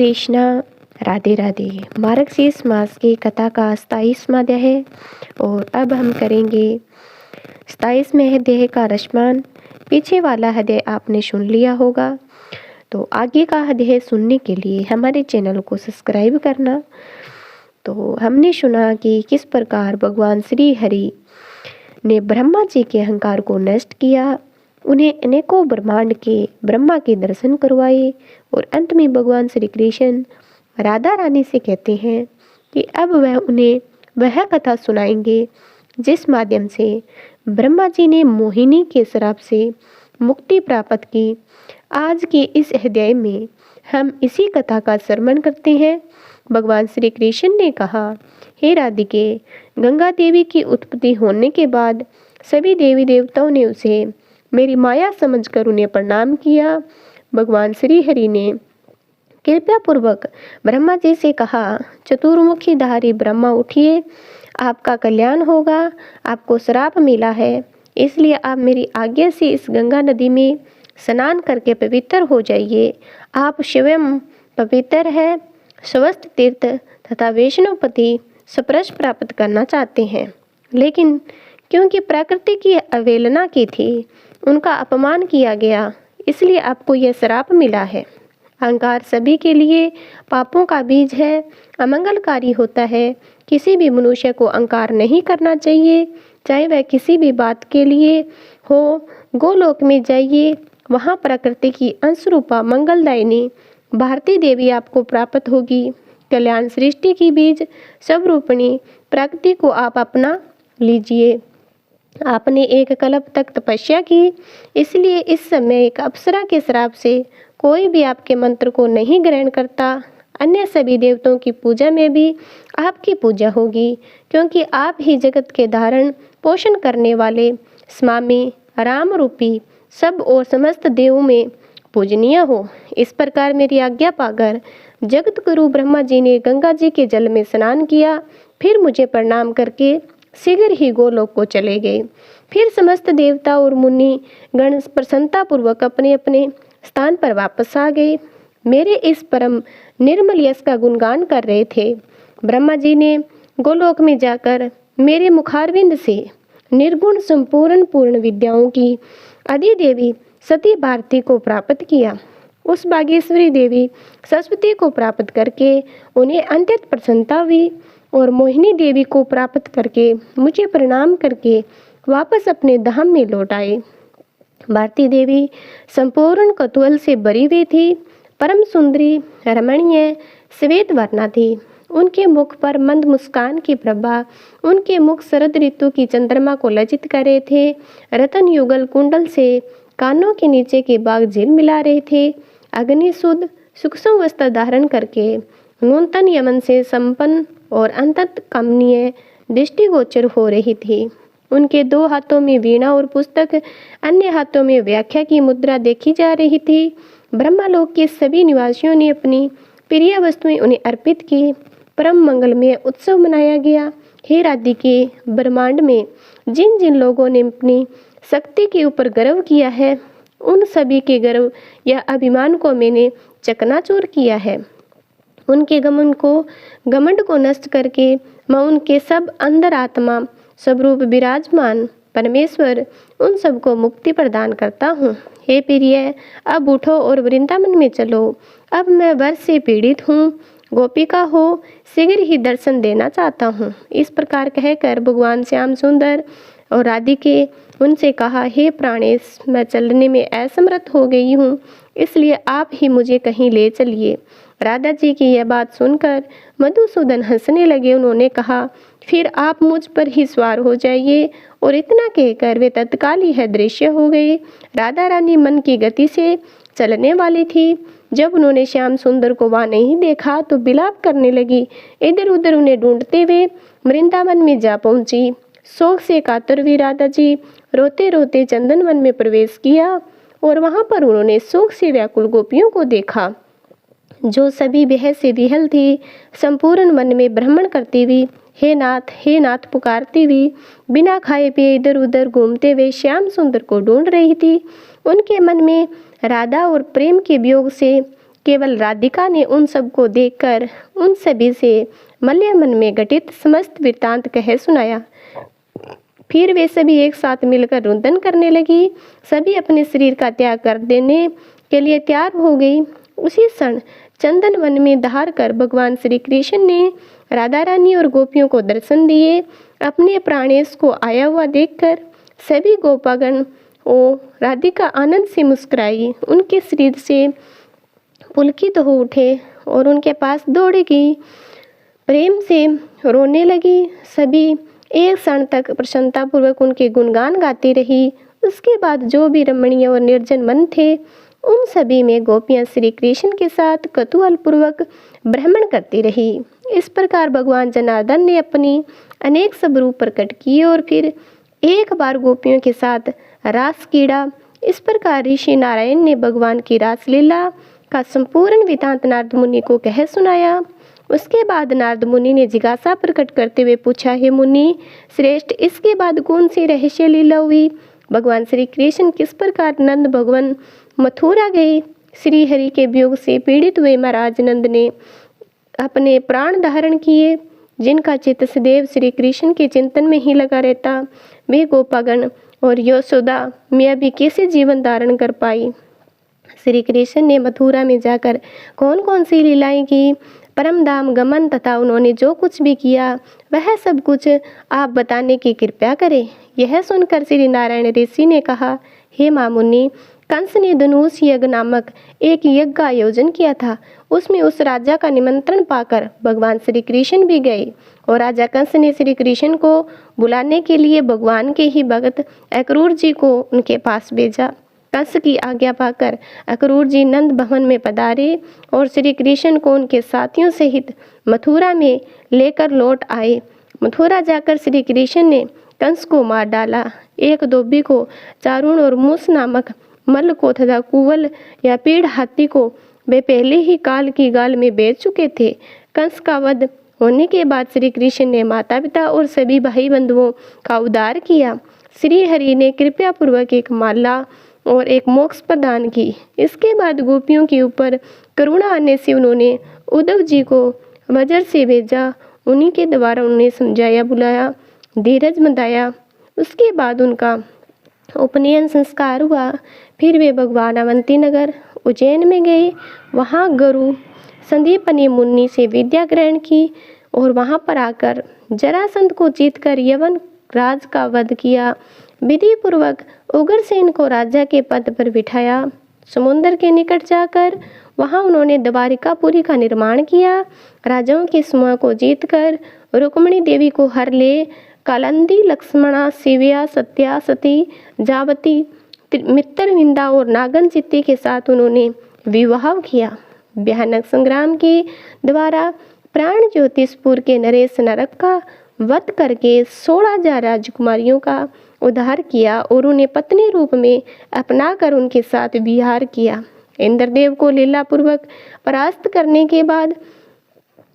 कृष्णा। राधे राधे। मार्गशीर्ष मास की कथा का 27वां अध्याय है और अब हम करेंगे 27वें अध्याय का रसमान। पीछे वाला अध्याय आपने सुन लिया होगा, तो आगे का अध्याय सुनने के लिए हमारे चैनल को सब्सक्राइब करना। तो हमने सुना कि किस प्रकार भगवान श्री हरि ने ब्रह्मा जी के अहंकार को नष्ट किया, उन्हें अनेकों ब्रह्मांड के ब्रह्मा के दर्शन करवाए और अंत में भगवान श्री कृष्ण राधा रानी से कहते हैं कि अब वह उन्हें वह कथा सुनाएंगे जिस माध्यम से ब्रह्मा जी ने मोहिनी के श्राप से मुक्ति प्राप्त की। आज के इस अध्याय में हम इसी कथा का श्रवण करते हैं। भगवान श्री कृष्ण ने कहा, हे राधिके, गंगा देवी की उत्पत्ति होने के बाद सभी देवी देवताओं ने उसे मेरी माया समझकर उन्हें प्रणाम किया। भगवान श्री हरि ने कृपया पूर्वक ब्रह्मा जी से कहा, चतुर्मुखी धारी ब्रह्मा उठिए, आपका कल्याण होगा। आपको श्राप मिला है, इसलिए आप मेरी आज्ञा से इस गंगा नदी में स्नान करके पवित्र हो जाइए। आप स्वयं पवित्र है, स्वस्थ तीर्थ तथा वैष्णवपति स्पर्श प्राप्त करना चाहते हैं, लेकिन क्योंकि प्रकृति की अवहेलना की थी, उनका अपमान किया गया, इसलिए आपको यह श्राप मिला है। अहंकार सभी के लिए पापों का बीज है, अमंगलकारी होता है। किसी भी मनुष्य को अहंकार नहीं करना चाहिए, चाहे वह किसी भी बात के लिए हो। गोलोक में जाइए, वहाँ प्रकृति की अंशरूपा मंगलदायिनी भारती देवी आपको प्राप्त होगी। कल्याण सृष्टि की बीज स्वरूपिणी प्रकृति को आप अपना लीजिए। आपने एक कल्प तक तपस्या की, इसलिए इस समय एक अप्सरा के श्राप से कोई भी आपके मंत्र को नहीं ग्रहण करता। अन्य सभी देवताओं की पूजा में भी आपकी पूजा होगी, क्योंकि आप ही जगत के धारण पोषण करने वाले स्वामी राम रूपी सब और समस्त देवों में पूजनीय हो। इस प्रकार मेरी आज्ञा पाकर जगत गुरु ब्रह्मा जी ने गंगा जी के जल में स्नान किया, फिर मुझे प्रणाम करके शीघ्र ही गोलोक को चले गए। फिर समस्त देवता और मुनि गण प्रसन्नता पूर्वक अपने अपने स्थान पर वापस आ गए। मेरे इस परम निर्मल यश का गुणगान कर रहे थे। ब्रह्मा जी ने गोलोक में जाकर मेरे मुखारविंद से निर्गुण संपूर्ण पूर्ण विद्याओं की अधिदेवी सती भारती को प्राप्त किया। उस भाग्यश्वरी देवी सरस्वती को प्राप्त करके उन्हें अत्यंत प्रसन्नता हुई और मोहिनी देवी को प्राप्त करके मुझे प्रणाम करके वापस अपने धाम में लौट आए। भारती देवी संपूर्ण कौतूहल से भरी हुई थी, परम सुंदरी रमणीय श्वेत वर्णा थी। उनके मुख पर मंद मुस्कान की प्रभा उनके मुख शरद ऋतु की चंद्रमा को लज्जित कर रहे थे। रतन युगल कुंडल से कानों के नीचे के बाग झिल मिला रहे थे। अग्नि शुद्ध सूक्ष्म वस्त्र धारण करके नूतन यमन से संपन्न और अंतत कमनीय दृष्टिगोचर हो रही थी। उनके दो हाथों में वीणा और पुस्तक, अन्य हाथों में व्याख्या की मुद्रा देखी जा रही थी। ब्रह्मालोक के सभी निवासियों ने अपनी प्रिय वस्तुएं उन्हें अर्पित की। परम मंगलमय उत्सव मनाया गया। हे राधिके, ब्रह्मांड में जिन जिन लोगों ने अपनी शक्ति के ऊपर गर्व किया है, उन सभी के गर्व या अभिमान को मैंने चकनाचूर किया है। उनके घमंड को नष्ट करके मैं उनके सब अंदर आत्मा स्वरूप विराजमान परमेश्वर उन सबको मुक्ति प्रदान करता हूँ। हे प्रिय, अब उठो और वृंदावन में चलो। अब मैं वर्ष से पीड़ित हूँ, गोपिका हो, शीघ्र ही दर्शन देना चाहता हूँ। इस प्रकार कहकर भगवान श्याम सुंदर और राधिके उनसे कहा, हे प्राणेश, मैं चलने में असमर्थ हो गई हूँ, इसलिए आप ही मुझे कहीं ले चलिए। राधा जी की यह बात सुनकर मधुसूदन हंसने लगे। उन्होंने कहा, फिर आप मुझ पर ही सवार हो जाइए। और इतना कहकर वे तत्काल ही अदृश्य हो गए। राधा रानी मन की गति से चलने वाली थी। जब उन्होंने श्याम सुंदर को वहाँ नहीं देखा तो विलाप करने लगी। इधर उधर उन्हें ढूंढते हुए वृंदावन में जा पहुंची। शोक से कातर हुई राधा जी रोते रोते चंदन वन में प्रवेश किया और वहाँ पर उन्होंने शोक से व्याकुल गोपियों को देखा, जो सभी बेहद से विहल थी। संपूर्ण वन में भ्रमण करती हुई हे नाथ पुकारती हुई बिना खाए पिए इधर उधर घूमते हुए श्याम सुंदर को ढूंढ रही थी। उनके मन में राधा और प्रेम के वियोग से केवल राधिका ने उन सबको देखकर उन सभी से मल्य मन में घटित समस्त वृत्तांत कह सुनाया। फिर वे सभी एक साथ मिलकर रुदन करने लगी। सभी अपने शरीर का त्याग कर देने के लिए तैयार हो गई। उसी क्षण चंदन वन में धार कर भगवान श्री कृष्ण ने राधा रानी और गोपियों को दर्शन दिए। अपने प्राणेश को आया हुआ देखकर सभी गोपागण और राधिका आनंद से मुस्कुराई। उनके शरीर से पुलकित हो उठे और उनके पास दौड़ गई, प्रेम से रोने लगी। सभी एक क्षण तक प्रसन्नतापूर्वक उनके गुणगान गाती रही। उसके बाद जो भी रमणीय और निर्जन वन थे उन सभी में गोपियां श्री कृष्ण के साथ कौतूहल पूर्वक भ्रमण करती रही। इस प्रकार भगवान जनार्दन ने अपनी अनेक सब रूप प्रकट किए और फिर एक बार गोपियों के साथ रास कीड़ा। इस प्रकार ऋषि नारायण ने भगवान की रासलीला का संपूर्ण वृत्तांत नारद मुनि को कह सुनाया। उसके बाद नारद मुनि ने जिज्ञासा प्रकट करते हुए पूछा, हे मुनि श्रेष्ठ, इसके बाद कौन सी रहस्य लीला हुई? भगवान श्री कृष्ण किस प्रकार नंद भगवान मथुरा गए? श्री हरि के वियोग से पीड़ित हुए महाराज नंद ने अपने प्राण धारण किए। जिनका चित्त सदैव श्री कृष्ण के चिंतन में ही लगा रहता, वे गोपागण और यशोदा मैया भी कैसे जीवन धारण कर पाई? श्री कृष्ण ने मथुरा में जाकर कौन कौन सी लीलाएं की, परम धाम गमन तथा उन्होंने जो कुछ भी किया वह सब कुछ आप बताने की कृपा करें। यह सुनकर श्री नारायण ऋषि ने कहा, हे मामुनि, कंस ने धनुष यज्ञ नामक एक यज्ञ का आयोजन किया था। उसमें उस राजा का निमंत्रण पाकर भगवान श्री कृष्ण भी गए और राजा कंस ने श्री कृष्ण को बुलाने के लिए भगवान के ही भक्त अक्रूर जी को उनके पास भेजा। कंस की आज्ञा पाकर अक्रूर जी नंद भवन में पधारे और श्री कृष्ण को उनके साथियों सहित मथुरा में लेकर लौट आए। मथुरा जाकर श्री कृष्ण ने कंस को मार डाला। एक धोबी को, चारुण और मूस नामक मल्ल को तथा कुवल या पीड़ हाथी को वे पहले ही काल की गाल में बेच चुके थे। कंस का वध होने के बाद श्री कृष्ण ने माता पिता और सभी भाई बंधुओं का उद्धार किया। श्री हरि ने कृपया पूर्वक एक माला और एक मोक्ष प्रदान की। इसके बाद गोपियों के ऊपर करुणा आने से उन्होंने उद्धव जी को वज्र से भेजा। उन्हीं के द्वारा उन्हें समझाया, बुलाया, धीरज बंधाया। उसके बाद उनका उपनयन संस्कार हुआ। फिर वे भगवान अवंती नगर उज्जैन में गए। वहाँ गुरु संदीपनी मुनि से विद्या ग्रहण की और वहाँ पर आकर जरासंध को जीतकर यवन राज का वध किया। विधि पूर्वक उग्रसेन को राजा के पद पर बिठाया। समुद्र के निकट जाकर वहाँ उन्होंने द्वारिकापुरी का निर्माण किया। राजाओं के समूह को जीतकर रुक्मिणी देवी को हर ले कालंदी, लक्ष्मणा, शिव्या, सत्या, सती, जावती, मित्रविंदा और नागन चित्ती के साथ उन्होंने विवाह किया। भयानक संग्राम के द्वारा प्राण ज्योतिषपुर के नरेश नरक का वध करके 16,000 राजकुमारियों का उद्धार किया और उन्हें पत्नी रूप में अपनाकर उनके साथ विहार किया। इंद्रदेव को लीलापूर्वक परास्त करने के बाद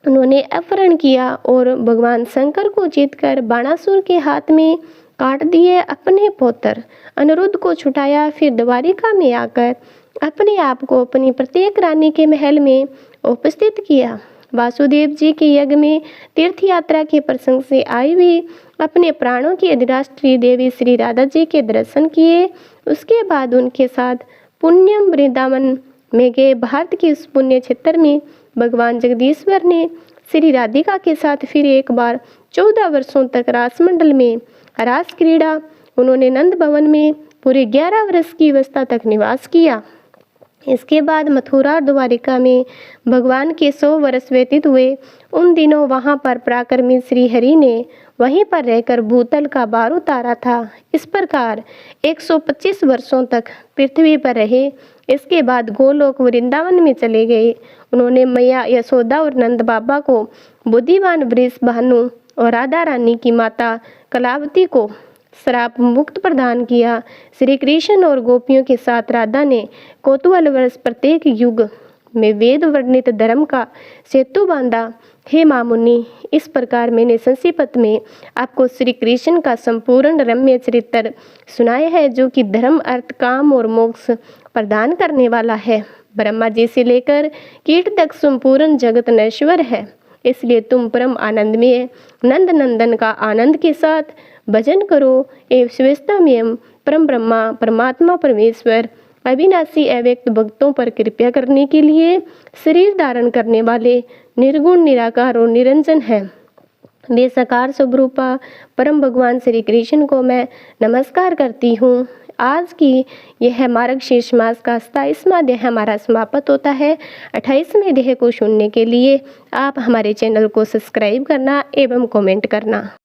उन्होंने अपहरण किया और भगवान शंकर को जीतकर बाणासुर के हाथ में काट दिए। अपने पौत्र अनिरुद्ध को छुटाया। फिर द्वारिका में आकर अपने आप को अपनी प्रत्येक रानी के महल में उपस्थित किया। वासुदेव जी के यज्ञ में तीर्थ यात्रा के प्रसंग से आई हुई अपने प्राणों की अधिराष्ट्रीय देवी श्री राधा जी के दर्शन किए। उसके बाद उनके साथ पुण्यम वृंदावन में गए। भारत के उस पुण्य क्षेत्र में भगवान जगदीश्वर ने श्री राधिका के साथ फिर एक बार 14 वर्षों तक रासमंडल में रास क्रीड़ा। उन्होंने नंद भवन में पूरे 11 वर्ष की अवस्था तक निवास किया। इसके बाद मथुरा द्वारिका में भगवान के 100 वर्ष व्यतीत हुए। उन दिनों वहां पर पराक्रमी श्री हरि ने वहीं पर रहकर भूतल का भार उतारा था। इस प्रकार 125 वर्षों तक पृथ्वी पर रहे। इसके बाद गोलोक वृंदावन में चले गए। उन्होंने मैया यशोदा और नंद बाबा को बुद्धिमान वृष भानु और राधा रानी की माता कलावती को श्राप मुक्त प्रदान किया। श्री कृष्ण और गोपियों के साथ राधा ने कौतूहल वर्ष प्रत्येक युग में वेद वर्णित धर्म का सेतु बांधा। हे मामुनि, इस प्रकार मैंने संक्षिप्त में आपको श्री कृष्ण का संपूर्ण रम्य चरित्र सुनाया है, जो कि धर्म, अर्थ, काम और मोक्ष प्रदान करने वाला है। ब्रह्मा जी से लेकर कीट तक संपूर्ण जगत नश्वर है, इसलिए तुम परम आनंदमय नंद नंदन का आनंद के साथ भजन करो। एवं शिवस्तमयम परम ब्रह्मा परमात्मा परमेश्वर अविनाशी अव्यक्त भक्तों पर कृपया करने के लिए शरीर धारण करने वाले निर्गुण निराकार और निरंजन है। वे साकार स्वरूपा परम भगवान श्री कृष्ण को मैं नमस्कार करती हूँ। आज की यह मार्गशीर्ष मास का 27वां अध्याय हमारा समाप्त होता है। 28वें अध्याय को सुनने के लिए आप हमारे चैनल को सब्सक्राइब करना एवं कमेंट करना।